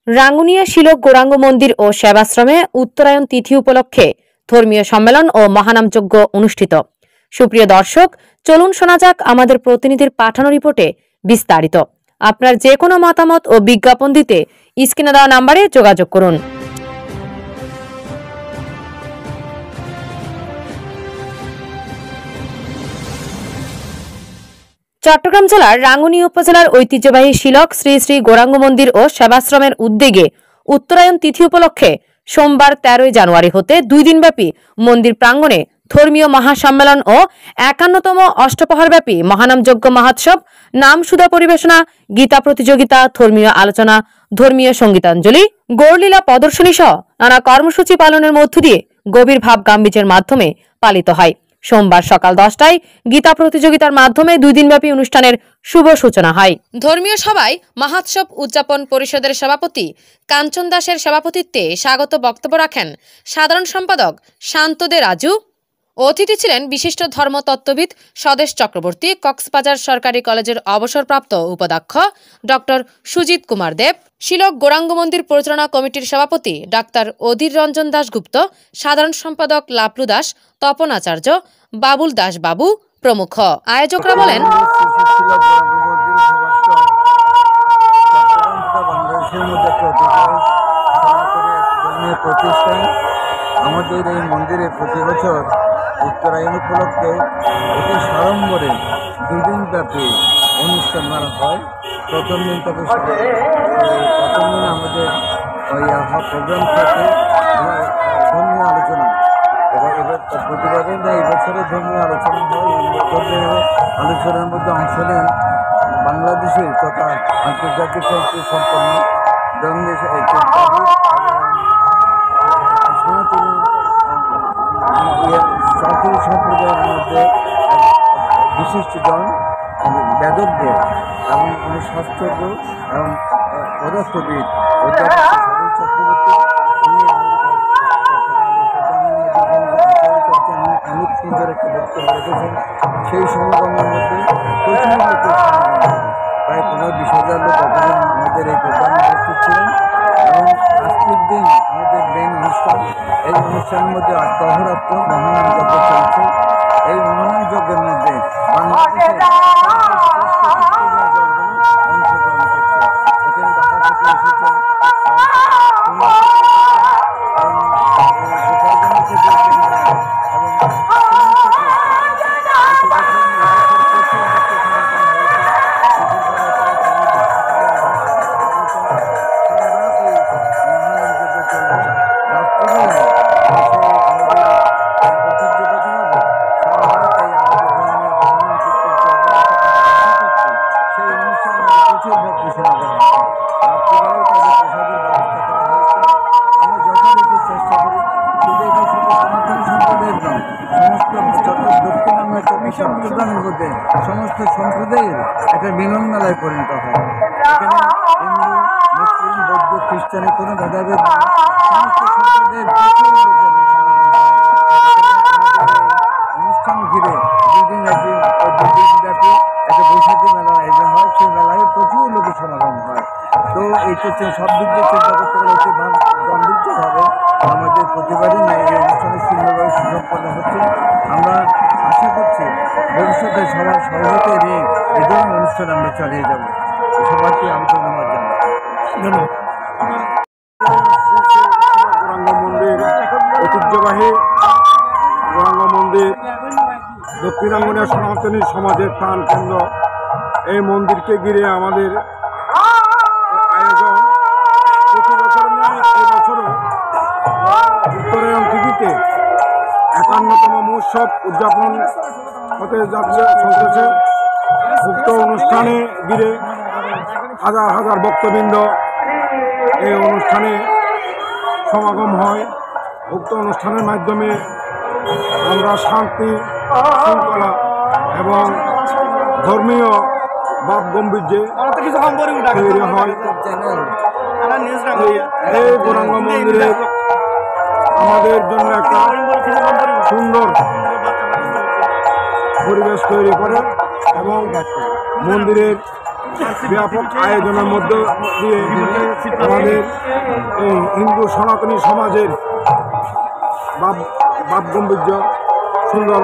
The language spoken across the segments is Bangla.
রাঙ্গুনিয়া শিলক গৌরাঙ্গ মন্দির ও সেবাশ্রমে উত্তরায়ণ তিথি উপলক্ষে ধর্মীয় সম্মেলন ও মহানামযজ্ঞ অনুষ্ঠিত। সুপ্রিয় দর্শক, চলুন শোনা যাক আমাদের প্রতিনিধির পাঠানো রিপোর্টে বিস্তারিত। আপনার যে কোনো মতামত ও বিজ্ঞাপন দিতে স্ক্রিনে দেওয়া নম্বরে যোগাযোগ করুন। চট্টগ্রাম জেলার রাঙ্গুনিয়া উপজেলার ঐতিহ্যবাহী শিলক শ্রী শ্রী গৌরাঙ্গ মন্দির ও সেবাশ্রমের উদ্যোগে উত্তরায়ণ তিথি উপলক্ষে সোমবার 13 জানুয়ারি হতে 2 দিনব্যাপী মন্দির প্রাঙ্গণে ধর্মীয় মহাসম্মেলন ও 51তম অষ্টপ্রহরব্যাপী মহানামযজ্ঞ মহোৎসব, নামসুধা পরিবেশনা, গীতা প্রতিযোগিতা, ধর্মীয় আলোচনা, ধর্মীয় সঙ্গীতাঞ্জলি, গৌরলীলা প্রদর্শনী সহ নানা কর্মসূচি পালনের মধ্য দিয়ে গভীর ভাব গাম্ভীর্যের মাধ্যমে পালিত হয়। সোমবার সকাল 10টায় গীতা প্রতিযোগিতার মাধ্যমে 2 দিনব্যাপী অনুষ্ঠানের শুভ সূচনা হয়। ধর্মীয় সভায় মহোৎসব উদযাপন পরিষদের সভাপতি কাঞ্চন দাসের সভাপতিত্বে স্বাগত বক্তব্য রাখেন সাধারণ সম্পাদক শান্তদে রাজু। অতিথি ছিলেন বিশিষ্ট ধর্মতত্ত্ববিদ স্বদেশ চক্রবর্তী, কক্সবাজার সরকারি কলেজের অবসরপ্রাপ্ত উপাধ্যক্ষ ডক্টর সুজিত কুমার দেব, শিলক গৌরাঙ্গ মন্দির পরিচালনা কমিটির সভাপতি ডাক্তার অধীর রঞ্জন দাশগুপ্ত, সাধারণ সম্পাদক লাপলু দাস, তপন আচার্য, বাবুল দাস বাবু প্রমুখ। আয়োজকরা বলেন, আমাদের এই মন্দিরে প্রতি বছর উত্তরায়ণ উপলক্ষে অতি সাড়ম্বরে 2 দিনব্যাপী অনুষ্ঠান মানা হয়। প্রথম দিন আমাদের প্রোগ্রাম থাকে ধর্মীয় আলোচনা। প্রতিবারের না এই বছরে ধর্মীয় আলোচনা হয়। ধর্মীয় আলোচনার মধ্যে অংশ নেন বাংলাদেশের তথা আন্তর্জাতিক সম্পন্ন সনাতনী সম্প্রদায়ের মধ্যে বিশিষ্টজন, বেদজ্ঞ এবং শাস্ত্রজ্ঞ এবং পদার্থবিদ চক্রবর্তী, উনি অনেক সুন্দর একটা বক্তব্য রেখেছেন। সেই সমাগমের মধ্যে প্রচুর প্রায় 15-20,000 লোক আমাদের এই প্রোগ্রামে উপস্থিত ছিলেন। এবং আজকের দিন আমাদের মেন অনুষ্ঠান, এই অনুষ্ঠানের মধ্যে অহরাত্র মহানামযজ্ঞ চলছে। এই মহানামযজ্ঞের মধ্যে বাংলাদেশের অংশগ্রহণ করছে। এখানে ঢাকা থেকে এসেছেন সমস্ত সম্প্রদায়ের একটা মিলন মেলায় পরিণত হয়। এখানে হিন্দু, মুসলিম, বৌদ্ধ, খ্রিস্টানের কোনো ভেদাভেদ সমস্ত সম্প্রদায়ের অনুষ্ঠান ঘিরে 2 দিনব্যাপী একটা বৈশাখী মেলার আয়োজন হয়। সেই মেলায় প্রচুর লোকের সমাগম হয়। তো এই ক্ষেত্রে সব দিক দিয়ে চিন্তা করতে গেলে অতি গাম্ভীর্যভাবে আমাদের প্রতিবারই এই অনুষ্ঠানে সুন্দরভাবে সুসম্পন্ন হচ্ছে। আমরা আশা করছি ভবিষ্যতে সবার সহযোগিতা নিয়ে এই ধরনের অনুষ্ঠান আমরা চালিয়ে যাব। সবাইকে আমি ধন্যবাদ জানাই। গৌরাঙ্গ মন্দির ঐতিহ্যবাহী গৌরাঙ্গ মন্দির দক্ষিণ রাঙ্গুনিয়া সনাতনী সমাজের প্রাণকেন্দ্র। এই মন্দিরকে ঘিরে আমাদের আয়োজন প্রতি বছর নয়, এই বছরও উত্তরায়ণ তিথিতে 51তম মহোৎসব উদযাপন হতে চলতেছে। উক্ত অনুষ্ঠানে ঘিরে হাজার হাজার ভক্তবৃন্দ এই অনুষ্ঠানে সমাগম হয়। উক্ত অনুষ্ঠানের মাধ্যমে আমরা শান্তি, শৃঙ্খলা এবং ধর্মীয় ভাব গাম্ভীর্যে তৈরি হয়। এই গৌরাঙ্গ মন্দিরে আমাদের জন্য একটা সুন্দর পরিবেশ তৈরি করে এবং মন্দিরের ব্যাপক আয়োজনের মধ্য দিয়ে আমাদের এই হিন্দু সনাতনী সমাজের বাপ গম্ভীর্য সুন্দর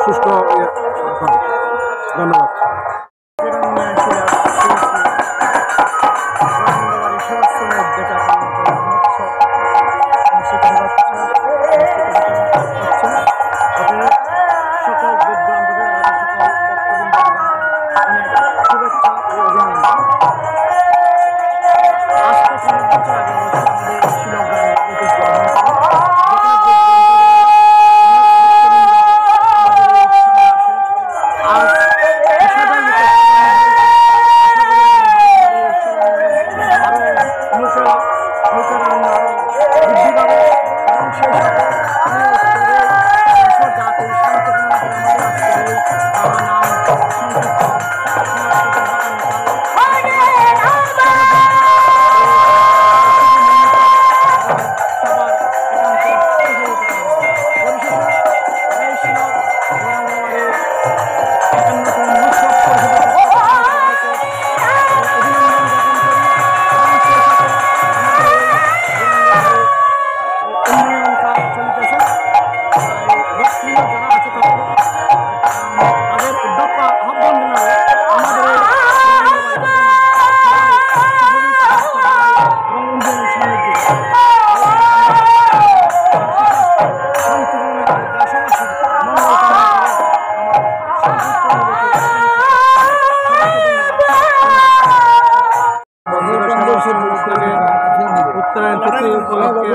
সুষ্ঠু ধন্যবাদ। উত্তরায়ণ তিথি উপলক্ষে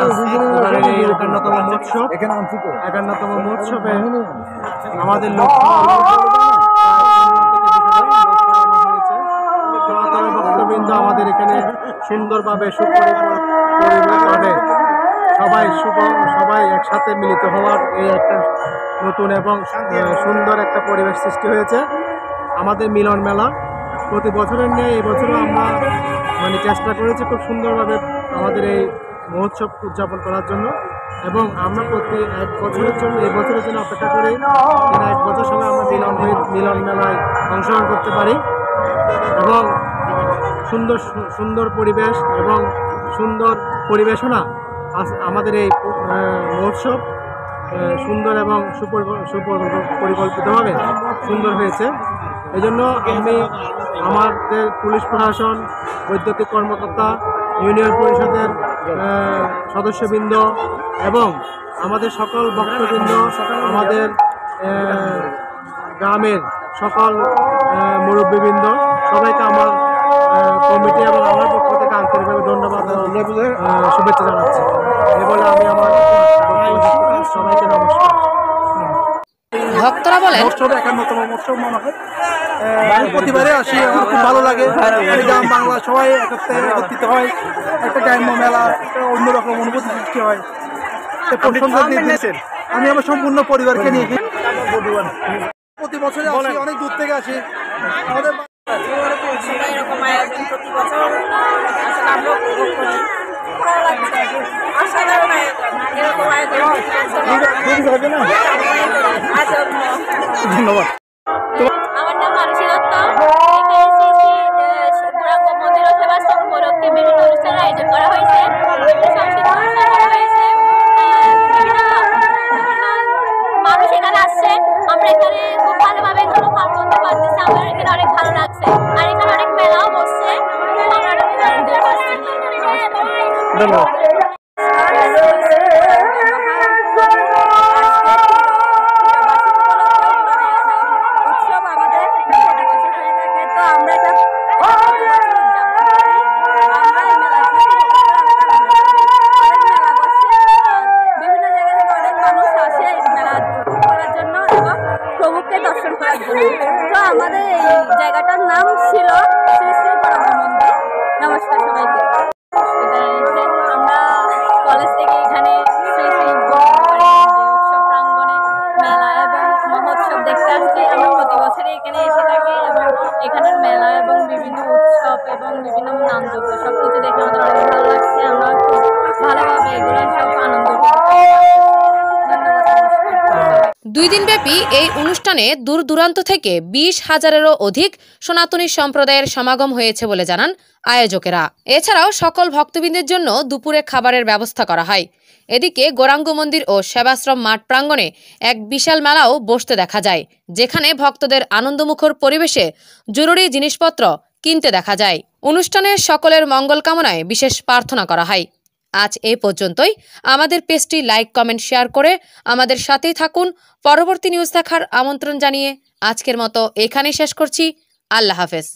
51তম মহোৎসবে আমাদের ভক্তবৃন্দ আমাদের এখানে সুন্দরভাবে সুপরিবারে সবাই একসাথে মিলিত হওয়ার এই একটা নতুন এবং সুন্দর একটা পরিবেশ সৃষ্টি হয়েছে। আমাদের মিলন মেলা প্রতি বছরের নিয়ে এই বছরও আমরা চেষ্টা করেছি খুব সুন্দরভাবে আমাদের এই মহোৎসব উদযাপন করার জন্য, এবং আমরা প্রতি এক বছরের জন্য এই বছরের জন্য অপেক্ষা করি যেন এক বছর সময় আমরা মিলন মেলায় অংশগ্রহণ করতে পারি এবং সুন্দর পরিবেশ এবং সুন্দর পরিবেশনা আমাদের এই মহোৎসব সুন্দর এবং সুপরিকল্পিতভাবে সুন্দর হয়েছে। এই জন্য আমি আমাদের পুলিশ প্রশাসন, বৈদ্যুতিক কর্মকর্তা, ইউনিয়ন পরিষদের সদস্যবৃন্দ এবং আমাদের সকল ভক্তবৃন্দ, আমাদের গ্রামের সকল মুরব্বীবৃন্দ, সবাইকে আমার কমিটি এবং আমার পক্ষ থেকে আন্তরিকভাবে ধন্যবাদ শুভেচ্ছা জানাচ্ছি। এই বলে আমি আমার সবাইকে নমস্কার। ভক্তরা বলেন মহোৎসবে 51তম মহোৎসব মনে হয় আমি প্রতিবারে আসি, আমার খুব ভালো লাগে। গ্রাম বাংলা সবাই একত্রিত হয়, একটা গ্রাম্য মেলা, একটা অন্যরকম অনুভূতি সৃষ্টি হয়। আমি আমার সম্পূর্ণ পরিবারকে নিয়ে প্রতি বছরে আসি, অনেক দূর থেকে আসি। আমাদের এরকম আয়োজন প্রতি বছর আসলে আমরা উপভোগ করি, ভালো লাগছে, অসাধারণ আয়োজন। এরকম আয়োজন ধন্যবাদ। আমার নাম মানসী দত্ত। গৌরাঙ্গ মন্দির ও সেবাশ্রম উপলক্ষে বিভিন্ন অনুষ্ঠানের আয়োজন করা হয়েছে, বিভিন্ন সাংস্কৃতিক অনুষ্ঠান করা হয়েছে, মানুষ এখানে আসছে। আমরা এখানে খুব ভালোভাবে এগুলো পালন করতে পারতেছি, আমার এখানে অনেক ভালো লাগছে। আর এখানে অনেক মেলাও বসছে, আমরা অনেক এনজয় করছি। ধন্যবাদ। দর্শন করার জন্য তো আমাদের এই জায়গাটার নাম ছিল শ্রী শ্রী গৌরাঙ্গ মন্দির। নমস্কার সবাইকে। আমরা কলেজ থেকে এখানে 2 দিনব্যাপী এই অনুষ্ঠানে দূর দূরান্ত থেকে 20,000-এরও অধিক সনাতনী সম্প্রদায়ের সমাগম হয়েছে বলে জানান আয়োজকেরা। এছাড়াও সকল ভক্তবৃন্দের জন্য দুপুরে খাবারের ব্যবস্থা করা হয়। এদিকে গৌরাঙ্গ মন্দির ও সেবাশ্রম মাঠ প্রাঙ্গণে এক বিশাল মেলাও বসতে দেখা যায়, যেখানে ভক্তদের আনন্দমুখর পরিবেশে জরুরি জিনিসপত্র কিনতে দেখা যায়। অনুষ্ঠানে সকলের মঙ্গল কামনায় বিশেষ প্রার্থনা করা হয়। আজ এই পর্যন্তই। আমাদের পেজটি লাইক, কমেন্ট, শেয়ার করে আমাদের সাথেই থাকুন। পরবর্তী নিউজ দেখার আমন্ত্রণ জানিয়ে আজকের মতো এখানেই শেষ করছি। আল্লাহ হাফেজ।